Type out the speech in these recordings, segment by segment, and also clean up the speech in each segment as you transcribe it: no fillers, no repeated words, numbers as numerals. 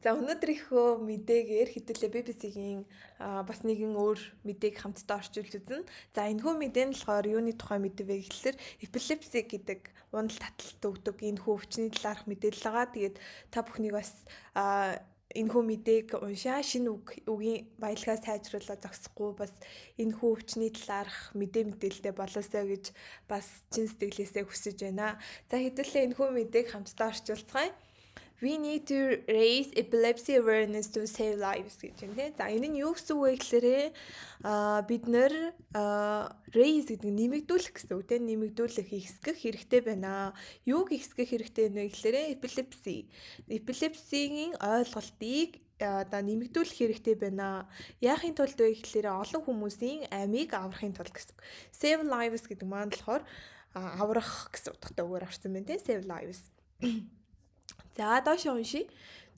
За өнөөдрийнхөө мэдээгээр хэдүүлээ BBC-гийн бас нэгэн өөр мэдээг хамтдаа орчуулж үзнэ. За энэхүү мэдээ нь болохоор юуны тухай мэдээ вэ гэхэлэр эпилепси гэдэг унал таталт өгдөг энэхүү өвчний талаарх мэдээлэл байгаа. Тэгээд та бүхнийг бас энэхүү мэдээг уншаа шинэ үгийн баялгаа сайжруулах зогсохгүй бас энэхүү өвчний талаарх мэдээлэлтэй болоосоо гэж бас чин сэтгэлээсээ хүсэж байна. За хэдүүлээ энэхүү мэдээг хамтдаа орчуулцгаая. We need to raise epilepsy awareness to save lives гэж байна тийм. За энэ нь юу гэсэн үг вэ гэхээр бид нэр raise гэдэг нь нэмэгдүүлэх гэсэн үг тийм. Нэмэгдүүлэх ихсгэх хэрэгтэй байна. Юуг ихсгэх хэрэгтэй вэ гэхээр epilepsy. Epilepsy-гийн ойлголтыг одоо нэмэгдүүлэх хэрэгтэй байна. Яахын тулд вэ гэхээр олон хүмүүсийн амийг аврахын тулд гэсэн. Save lives гэдэг маань болохоор аврах гэсэн утгатай үгээр орсон байна тийм. Save lives. За доош уншия.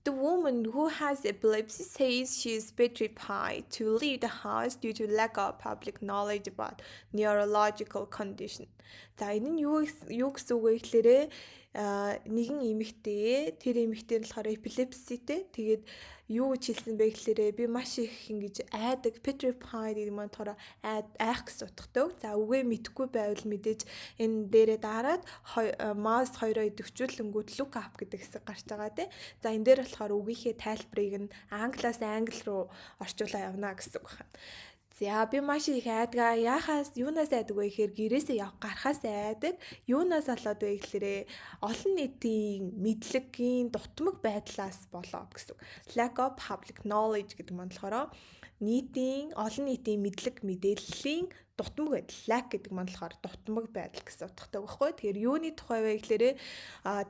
The woman who has epilepsy says she is petrified to leave the house due to lack of public knowledge about neurological condition. За энэ нь юу гэсэн үг вэ гэхээр нэгэн эмэгтэй тэр эмэгтэй нь болохоор epilepsyтэй. Тэгээд юу гэж хэлсэн бэ гэхээр би маш их ингэж айдаг petrified гэдэг маань болохоор айх гэсэн утгатай. За үгээ мэдэхгүй байвал мэдээж энэ дээрээ дараад mouse 2-оо идэвхжүүлэнгүүт look up гэдэг хэсэг гарч байгаа тий. За энэ дээр болохоор үгийнхээ тайлбарыг нь англиас англи руу орчуулаа явна гэсэн үг байна. За би маш их айдгаа яхаас юунаас айдаг вэ гэхээр гэрээсээ гарахаас айдаг. Юунаас болоод вэ гэхээр олон нийтийн мэдлэгийн дутмаг байдлаас болоод гэсэн. Lack of public knowledge гэдэг маань болохоор олон нийтийн мэдлэг мэдээллийн дутмаг байдал. Lack гэдэг маань болохоор дутмаг байдал гэсэн утгатай байхгүй. Тэгэхээр юуны тухай вэ гэхээр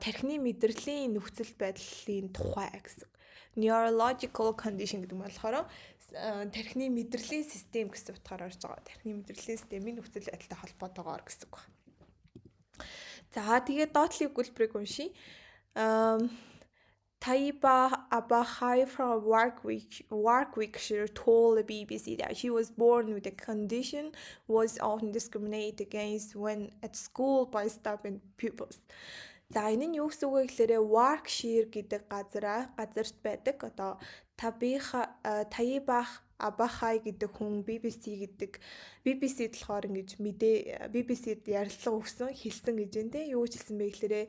тархины мэдрэлийн нөхцөл байдлын тухай гэсэн. Neurological condition гэдэг маань болохоор тархины мэдрэлийн систем гэсэн утгаар орж байгаа. Тархины мэдрэлийн системийн нөхцөл байдалтай холбоотойгоор гэсэн үг. За тэгээд доотлын өгүүлбэрийг уншия. Taiba Abahai from Warwickshire told the BBC that she was born with a condition was often discriminated against when at school by staff and pupils. За энэ нь юу гэсэн үг вэ гэхээр Warwickshire гэдэг газарт байдаг одоо Taiba Abahai гэдэг хүн BBC-д болохоор ингэж BBC-д ярилцлага өгсөн хэлсэн гэж байна те. Юу гэж хэлсэн бэ гэхээр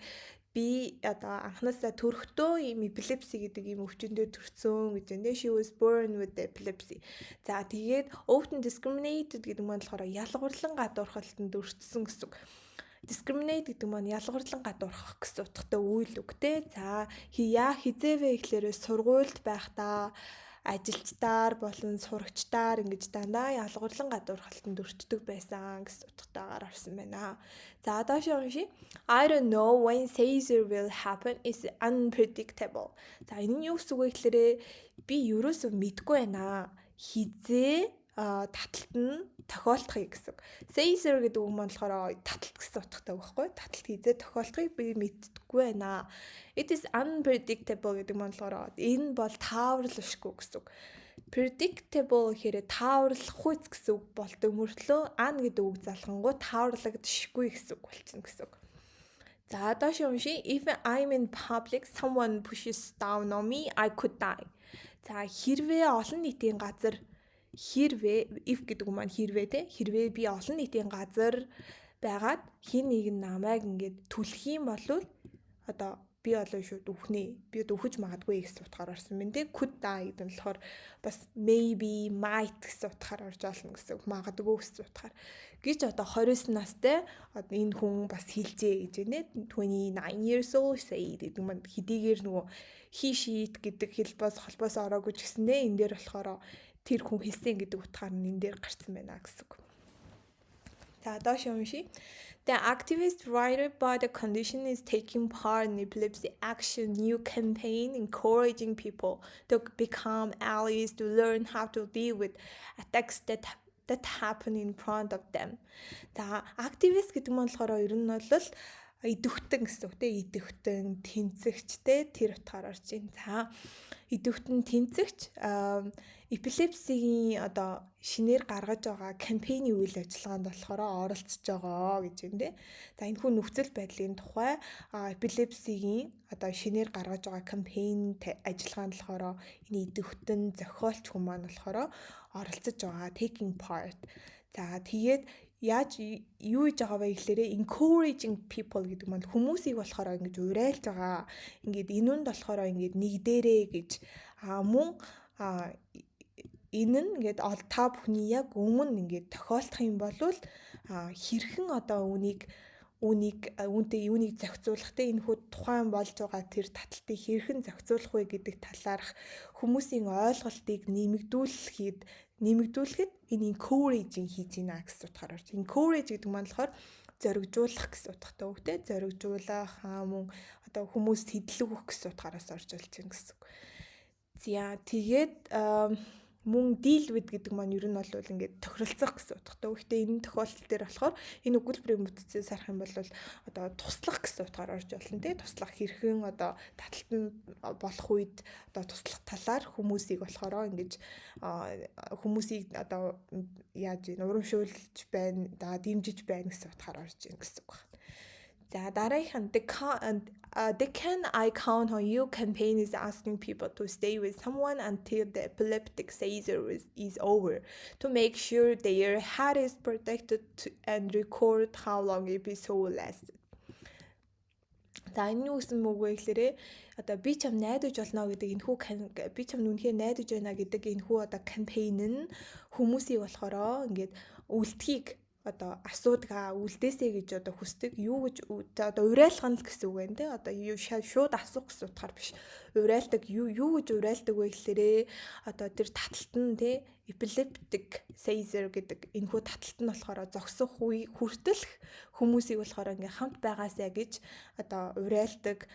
би одоо анхнаасаа төрөхдөө epilepsy гэдэг өвчнөд төрсөн гэж байна. She was born with epilepsy. За тэгээд often discriminated гэдэг маань болохоор ялгуурлан гадуурхалтанд өртсөн гэсэн үг. Discriminate гэдэг маань ялгуурлан гадуурхах гэсэн утгатай үйл үг те. За хизээвэ гэхлээрээ сургуульд байхдаа ажилчдаар болон сурагчдаар ингэж дандаа ялгуурлан гадуурхалтанд өртдөг байсан гэсэн утгатайгаар орсон байна. За доош уншия. I don't know when seizure will happen is unpredictable. За энэ нь юу гэсэн үг вэ гэхээр би ерөөсөө мэдгүй байна. Хизээ таталт нь тохиолдохыг гэсэн. Seizure гэдэг үг маань болохоор таталт гэсэн утгатай байхгүй. Таталт хизээ тохиолдохыг би мэддэггүй байна. It is unpredictable гэдэг маань болохоор энэ бол тааварлашгүй гэсэн үг. Predictable гэхээр тааварлах үс гэсэн үг болдог мөртлөө un гэдэг үг залхангуу тааварлагдшгүй гэсэн үг болчихно гэсэн үг. За доош уншия. If I'm in public, someone pushes down on me, I could die. За хэрвээ олон нийтийн газар if гэдэг үг маань хэрвээ те хэрвээ би олон нийтийн газар байгаад хин нэг намайг ингээд түлхэх юм бол одоо би олон шууд өхөж магадгүй гэсэн утгаар орсон байна те. Could die гэдэг нь болохоор бас maybe might гэсэн утгаар орж олно гэсэн үг. Магадгүй гэсэн утгаар гэж одоо 29 настай энэ хүн бас хэлжээ гэж байна. 29 years old say гэдэг нь хэдийгээр нөгөө he sheet гэдэг холбоос ороогүй ч гэсэндээ энэ дээр болохоор тэр хүн хэлсэн гэдэг утгаар нь энэ дээр гарсан байна гэсэн үг. За доош уншия. The activist writer by the condition is taking part in epilepsy action new campaign encouraging people to become allies to learn how to deal with attacks that happen in front of them. За activist гэдэг нь болохоор ер нь бол идэвхтэн гэсэн үг те. Идэвхтэн, тэнцэгчтэй тэр утгаар орж байна. За идэвхтэн тэнцэгч эпилепсигийн одоо шинээр гаргаж байгаа кампэйний үйл ажиллагаанд болохоор оролцож байгаа гэж юм дээ. За энэ хүн нөхцөл байдлын тухай эпилепсигийн одоо шинээр гаргаж байгаа кампэйн ажиллагаанд болохоор энэ идэвхтэн зохиолч хүн маань болохоор оролцож байгаа taking part. За тэгээд яаж юу хийж байгаа вэ гэхээр encouraging people гэдэг маань хүмүүсийг болохоор ингэж уриалж байгаа. Ингээд энүүнд болохоор ингээд нэгдэрээ гэж мөн энэ нь ингээд та бүхний яг өмнө ингээд тохиолдох юм бол хэрхэн одоо үүнтэй юунийг зохицуулах те энэ хүү тухайн болж байгаа тэр таталтыг хэрхэн зохицуулах вэ гэдэг талаарх хүмүүсийн ойлголтыг нэмэгдүүлэхэд энэ encouraging хийж байна гэсэн утгаар орж. Encourage гэдэг маань болохоор зоригжуулах гэсэн утгатай үг те зоригжуулах мөн одоо хүмүүст хэдлэг өгөх гэсэн утгаараас орж болж байна гэсэн. За тэгээд мөн deal with гэдэг маань ер нь бол ингээд тохиролцох гэсэн утгатай. Гэхдээ энэ тохиолдол дээр болохоор энэ өгүүлбэрийн бүтцээс харах юм бол одоо туслах гэсэн утгаар орж болно тий. Туслах хэрхэн одоо таталтанд болох үед одоо туслах талаар хүмүүсийг болохоор ингэж хүмүүсийг одоо яаж урамшуулж байна, дэмжиж байна гэсэн утгаар орж ийн гэсэн үг байна. За дараагийнх нь they can I count on you campaign is asking people to stay with someone until the epileptic seizure is over to make sure their heart is protected and record how long episode lasted. За энэ юу гэсэн үг вэ гэхээр одоо би чам найдаж болно гэдэг энэхүү би чам үнэхээр найдаж байна гэдэг энэхүү одоо кампэйн нь хүмүүсийг болохоро ингээд үлдхийг одоо асуудаг үлдээсэй гэж одоо хүсдэг юу гэж одоо уриалгах нь л гэсэн үг байна те одоо шууд асуух гэсэн утгаар биш уриалдаг юу гэж уриалдаг вэ гэхлээрээ одоо тэр таталт нь те epileptic seizure гэдэг энэхүү таталт нь болохоор зогсох үе хүртэл хүмүүсийг болохоор ингээм хамт байгаасай гэж одоо уриалдаг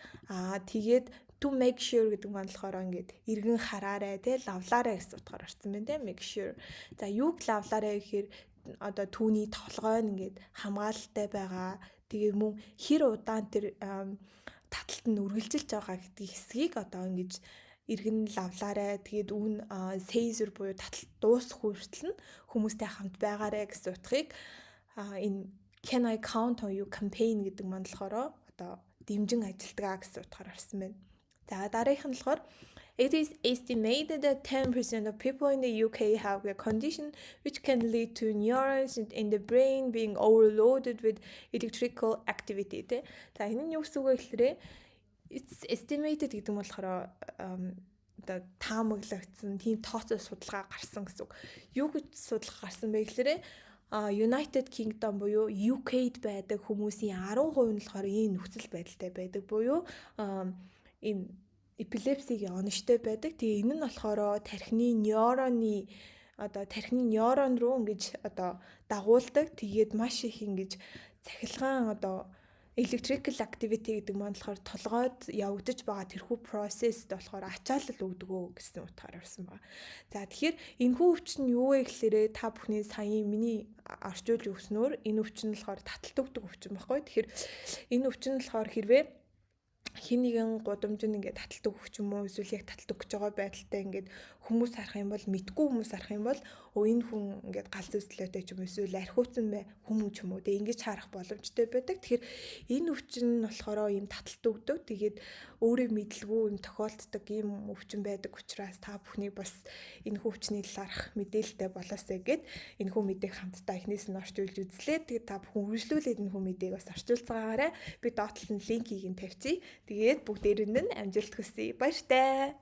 тэгээд to make sure гэдэг маань болохоор ингээд эргэн хараарай те лавлаарай гэсэн утгаар орсон байна те make sure за юуг лавлаарай гэхээр одоо түүний толгой нь ингээд хамгаалалтай байгаа. Тэгээд мөн хэр удаан тэр таталт нь үргэлжилж байгаа гэдэг хэсгийг одоо ингэж эргэн лавлаарай. Тэгээд үүн seizure буюу таталт дуусах хүртэл нь хүмүүстэй хамт байгаарай гэсэн утгыг энэ Can I count on you campaign гэдэг маань болохоор одоо дэмжин ажилтгаа гэсэн утгаар орсон байна. За дараагийнх нь болохоор It is estimated that 10% of people in the UK have a condition which can lead to neurons in the brain being overloaded with electrical activity. За энэ нь юу гэсэн үг вэ гэхээр it's estimated гэдэг нь болохоор одоо таамаглагдсан тийм тооцоо судалгаа гарсан гэсэн үг. Юу гэж судалгаа гарсан бэ гэхээр United Kingdom буюу UK-д байдаг хүмүүсийн 10% нь болохоор ийм нөхцөл байдалтай байдаг буюу ийм эпилепсигийн оноштой байдаг. Тэгээ энэ нь болохоор тархины нейрон руу ингэж одоо дагуулдаг. Тэгээд маш их ингэж цахилгаан одоо electrical activity гэдэг маань болохоор толгойд явагдаж байгаа тэрхүү процессд болохоор ачаалал өгдөг гэсэн утгаар орсон байна. За тэгэхээр энэхүү өвчин юу вэ гэхээр та бүхний саяын миний орчуулж өгснөөр энэ өвчин нь болохоор таталт өгдөг өвчин байхгүй. Тэгэхээр энэ өвчин нь болохоор хэрвээ хин нэгэн гудамжинд ингээд таталт өгөх юм уу эсвэл яг таталт өгч байгаа байдалтай ингээд хүмүүс харах юм бол мэдгүй хүмүүс харах юм бол энэ хүн ингээд гал зүслөөтэй ч юм эсвэл архиуцсан бай хүмүүс ч юм уу тэг ингэж харах боломжтой байдаг. Тэгэхээр энэ өвчин нь болохоор ийм таталт өгдөг. Тэгээд өөрөө мэдлгүй юм тохиолддог ийм өвчин байдаг учраас та бүхний бас энэ өвчний талаарх мэдээлэлтэй болоосэй гэд энэ хүн мэдээг хамтдаа эхнээс нь орчуулж үзлээ. Тэгээд та бүхэн үргэлжлүүлээд энэ хүн мэдээг бас орчуулцгаагаарай. Би доотлол нь линкийг нь тавьчихъя. Тэгээд бүгдээрээ нь амжилт хүсье. Баяртай.